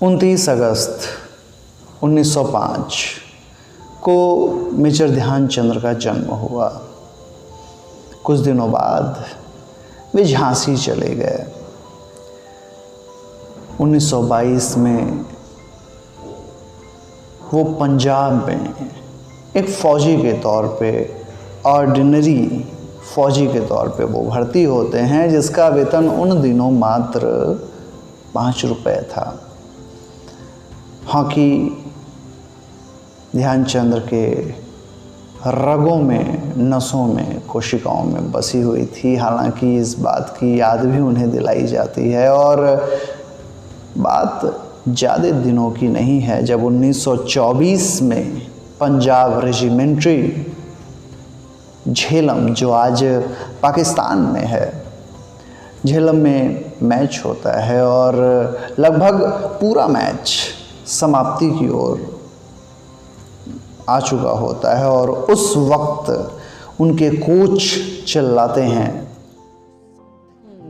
29 अगस्त 1905 को मेजर ध्यानचंद्र का जन्म हुआ। कुछ दिनों बाद वे झांसी चले गए। 1922 में वो पंजाब में एक फ़ौजी के तौर पे, ऑर्डिनरी फ़ौजी के तौर पे वो भर्ती होते हैं, जिसका वेतन उन दिनों मात्र 5 रुपये था। हॉकी ध्यानचंद्र के रगों में, नसों में, कोशिकाओं में बसी हुई थी। हालांकि इस बात की याद भी उन्हें दिलाई जाती है, और बात ज़्यादा दिनों की नहीं है जब 1924 में पंजाब रेजिमेंट्री झेलम, जो आज पाकिस्तान में है, झेलम में मैच होता है और लगभग पूरा मैच समाप्ति की ओर आ चुका होता है, और उस वक्त उनके कोच चिल्लाते हैं,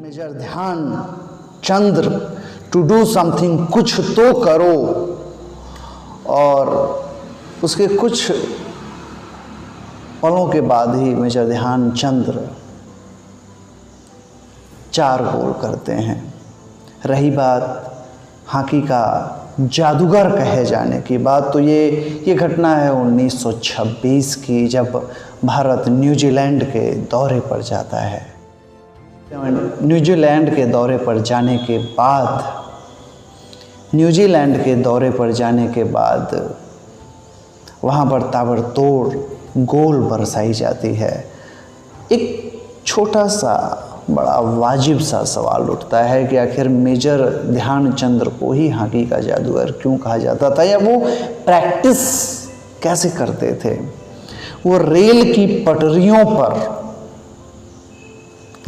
major Dhyanchandra to do something, कुछ तो करो। और उसके कुछ पलों के बाद ही मेजर ध्यानचंद्र 4 गोल करते हैं। रही बात हॉकी का जादूगर कहे जाने की बात, तो ये घटना है 1926 की, जब भारत न्यूजीलैंड के दौरे पर जाता है। न्यूजीलैंड के दौरे पर जाने के बाद वहाँ पर ताबड़तोड़ गोल बरसाई जाती है। एक छोटा सा बड़ा वाजिब सा सवाल उठता है कि आखिर मेजर ध्यानचंद्र को ही हॉकी का जादूगर क्यों कहा जाता था, या वो प्रैक्टिस कैसे करते थे। वो रेल की पटरियों पर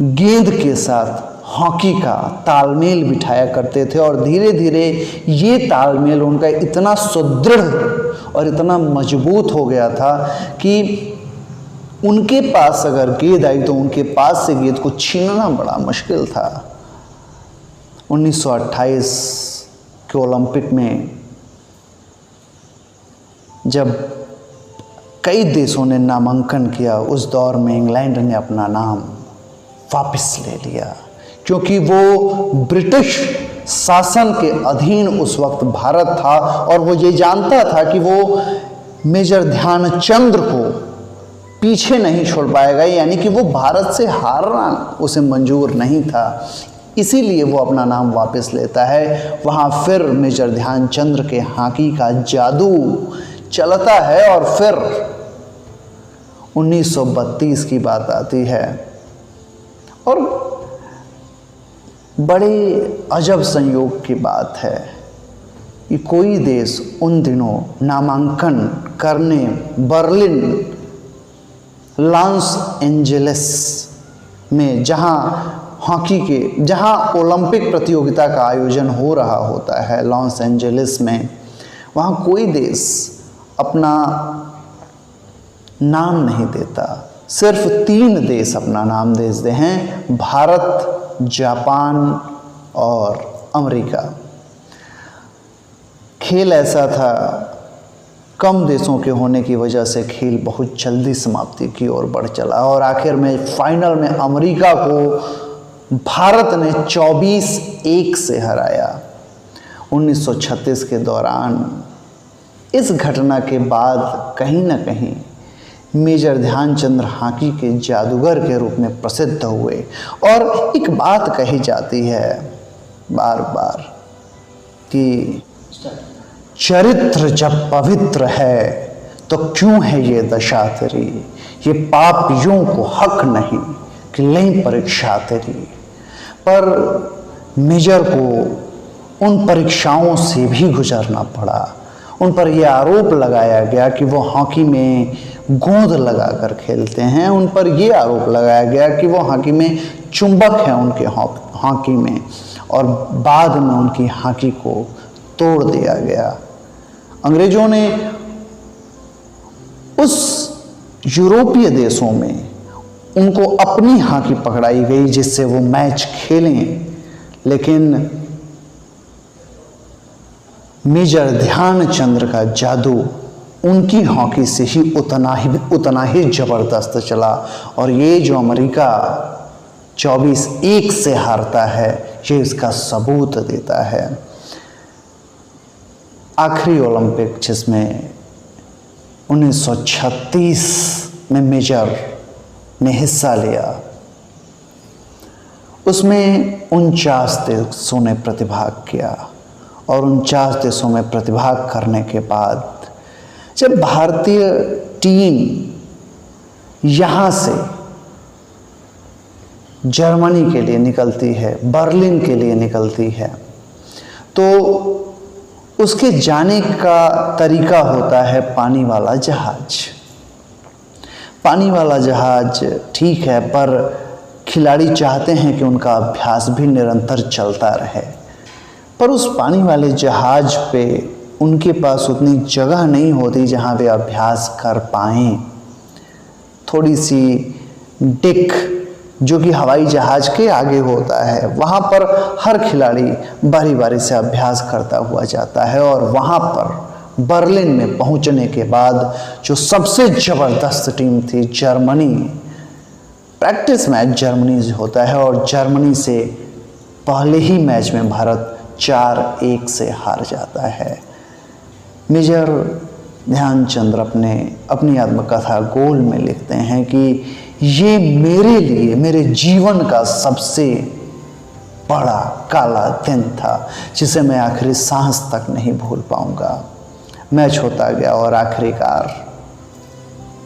गेंद के साथ हॉकी का तालमेल बिठाया करते थे, और धीरे धीरे ये तालमेल उनका इतना सुदृढ़ और इतना मजबूत हो गया था कि उनके पास अगर गेंद आई तो उनके पास से गेंद को छीनना बड़ा मुश्किल था। 1928 के ओलंपिक में जब कई देशों ने नामांकन किया, उस दौर में इंग्लैंड ने अपना नाम वापस ले लिया, क्योंकि वो ब्रिटिश शासन के अधीन उस वक्त भारत था, और वो ये जानता था कि वो मेजर ध्यानचंद्र को पीछे नहीं छोड़ पाएगा, यानी कि वो भारत से हारना उसे मंजूर नहीं था। इसीलिए वो अपना नाम वापस लेता है। वहाँ फिर मेजर ध्यानचंद्र के हॉकी का जादू चलता है, और फिर 1932 की बात आती है, और बड़े अजब संयोग की बात है कि कोई देश उन दिनों नामांकन करने बर्लिन, लॉस एंजेलिस में, जहां ओलंपिक प्रतियोगिता का आयोजन हो रहा होता है लॉस एंजेलिस में, वहां कोई देश अपना नाम नहीं देता। सिर्फ 3 देश अपना नाम देते हैं, भारत, जापान और अमेरिका। खेल ऐसा था, कम देशों के होने की वजह से खेल बहुत जल्दी समाप्ति की ओर बढ़ चला, और आखिर में फाइनल में अमेरिका को भारत ने 24-1 से हराया। 1936 के दौरान इस घटना के बाद कहीं ना कहीं मेजर ध्यानचंद्र हॉकी के जादूगर के रूप में प्रसिद्ध हुए, और एक बात कही जाती है बार बार कि चरित्र जब पवित्र है तो क्यों है ये दशा तेरी, ये पाप यूं को हक नहीं कि लें परीक्षा तेरी। पर मेजर को उन परीक्षाओं से भी गुजरना पड़ा। उन पर यह आरोप लगाया गया कि वो हॉकी में गोंद लगाकर खेलते हैं। उन पर यह आरोप लगाया गया कि वो हॉकी में चुंबक हैं उनके हॉकी में, और बाद में उनकी हॉकी को तोड़ दिया गया। अंग्रेजों ने उस यूरोपीय देशों में उनको अपनी हॉकी पकड़ाई गई जिससे वो मैच खेलें, लेकिन मेजर ध्यानचंद्र का जादू उनकी हॉकी से ही उतना ही ज़बरदस्त चला। और ये जो अमेरिका 24-1 से हारता है, ये इसका सबूत देता है। आखिरी ओलंपिक जिसमें 1936 में मेजर ने हिस्सा लिया, उसमें 49 देशों ने प्रतिभाग किया। और 49 देशों में प्रतिभाग करने के बाद जब भारतीय टीम यहाँ से जर्मनी के लिए निकलती है, बर्लिन के लिए निकलती है, तो उसके जाने का तरीका होता है पानी वाला जहाज। पानी वाला जहाज ठीक है, पर खिलाड़ी चाहते हैं कि उनका अभ्यास भी निरंतर चलता रहे। पर उस पानी वाले जहाज पे उनके पास उतनी जगह नहीं होती जहाँ वे अभ्यास कर पाएँ। थोड़ी सी डिक जो कि हवाई जहाज के आगे होता है, वहाँ पर हर खिलाड़ी बारी बारी से अभ्यास करता हुआ जाता है। और वहाँ पर बर्लिन में पहुँचने के बाद जो सबसे ज़बरदस्त टीम थी जर्मनी, प्रैक्टिस मैच जर्मनी से होता है और जर्मनी से पहले ही मैच में भारत 4-1 से हार जाता है। मेजर ध्यानचंद्र अपनी आत्मकथा गोल में लिखते हैं कि ये मेरे लिए मेरे जीवन का सबसे बड़ा काला दिन था, जिसे मैं आखिरी सांस तक नहीं भूल पाऊंगा। मैच होता गया और आखिरकार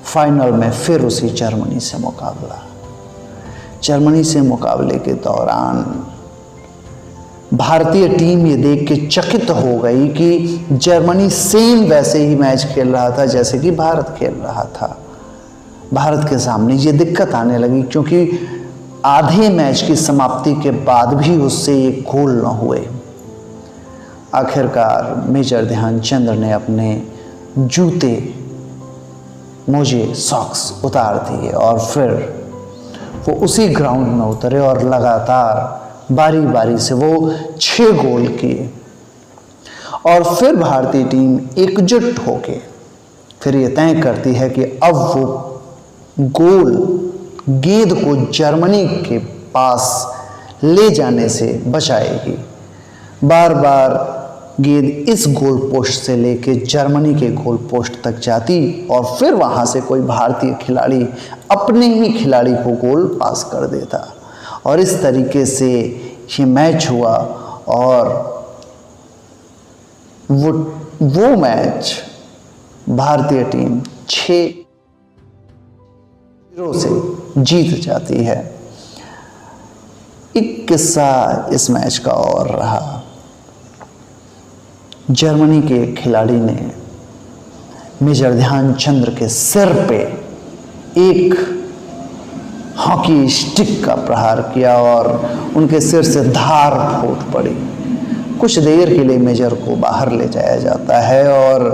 फाइनल में फिर उसी जर्मनी से मुकाबला। जर्मनी से मुकाबले के दौरान भारतीय टीम ये देख के चकित हो गई कि जर्मनी सेम वैसे ही मैच खेल रहा था जैसे कि भारत खेल रहा था। भारत के सामने ये दिक्कत आने लगी क्योंकि आधे मैच की समाप्ति के बाद भी उससे एक गोल न हुए। आखिरकार मेजर ध्यानचंद्र ने अपने जूते, मोजे, सॉक्स उतार दिए और फिर वो उसी ग्राउंड में उतरे और लगातार बारी बारी से वो 6 गोल किए। और फिर भारतीय टीम एकजुट होके फिर ये तय करती है कि अब वो गोल गेंद को जर्मनी के पास ले जाने से बचाएगी। बार बार गेंद इस गोल पोस्ट से लेके जर्मनी के गोल पोस्ट तक जाती और फिर वहाँ से कोई भारतीय खिलाड़ी अपने ही खिलाड़ी को गोल पास कर देता। और इस तरीके से ये मैच हुआ और वो मैच भारतीय टीम 6-0 से जीत जाती है। एक किस्सा इस मैच का और रहा। जर्मनी के एक खिलाड़ी ने मेजर ध्यानचंद्र के सिर पे एक हॉकी स्टिक का प्रहार किया और उनके सिर से धार फूट पड़ी। कुछ देर के लिए मेजर को बाहर ले जाया जाता है और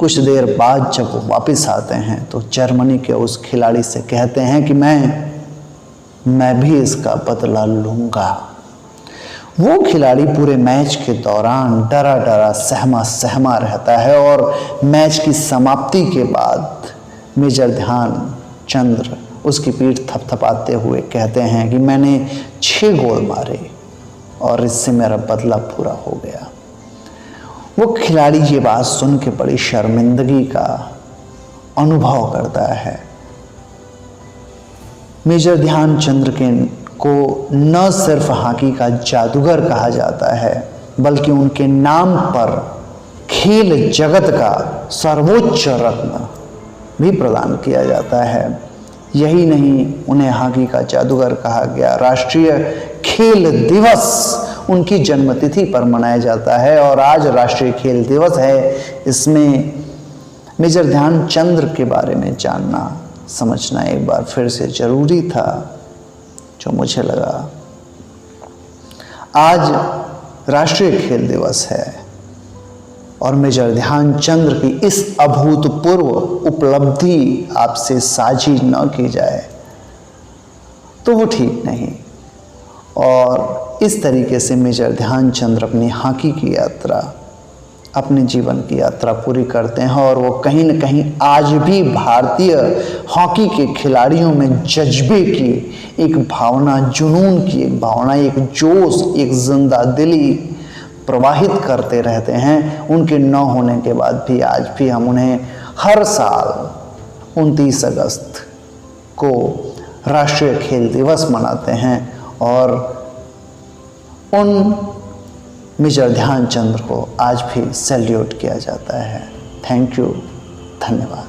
कुछ देर बाद जब वो वापस आते हैं तो जर्मनी के उस खिलाड़ी से कहते हैं कि मैं भी इसका बदला लूँगा। वो खिलाड़ी पूरे मैच के दौरान डरा डरा सहमा रहता है और मैच की समाप्ति के बाद मेजर ध्यानचंद्र उसकी पीठ थपथपाते हुए कहते हैं कि मैंने 6 गोल मारे और इससे मेरा बदला पूरा हो गया। वो खिलाड़ी ये बात सुन के बड़ी शर्मिंदगी का अनुभव करता है। मेजर ध्यानचंद्र को न सिर्फ हॉकी का जादूगर कहा जाता है बल्कि उनके नाम पर खेल जगत का सर्वोच्च रत्न भी प्रदान किया जाता है। यही नहीं, उन्हें हॉकी का जादूगर कहा गया। राष्ट्रीय खेल दिवस उनकी जन्मतिथि पर मनाया जाता है और आज राष्ट्रीय खेल दिवस है। इसमें मेजर ध्यानचंद्र के बारे में जानना समझना एक बार फिर से जरूरी था, जो मुझे लगा। आज राष्ट्रीय खेल दिवस है और मेजर ध्यानचंद्र की इस अभूतपूर्व उपलब्धि आपसे साझी न की जाए तो वो ठीक नहीं। और इस तरीके से मेजर ध्यानचंद्र अपनी हॉकी की यात्रा अपने जीवन की यात्रा पूरी करते हैं और वो कहीं न कहीं आज भी भारतीय हॉकी के खिलाड़ियों में जज्बे की एक भावना, जुनून की एक भावना, एक जोश, एक जिंदा दिली प्रवाहित करते रहते हैं। उनके न होने के बाद भी आज भी हम उन्हें हर साल 29 अगस्त को राष्ट्रीय खेल दिवस मनाते हैं और उन मेजर ध्यानचंद को आज भी सैल्यूट किया जाता है। थैंक यू, धन्यवाद।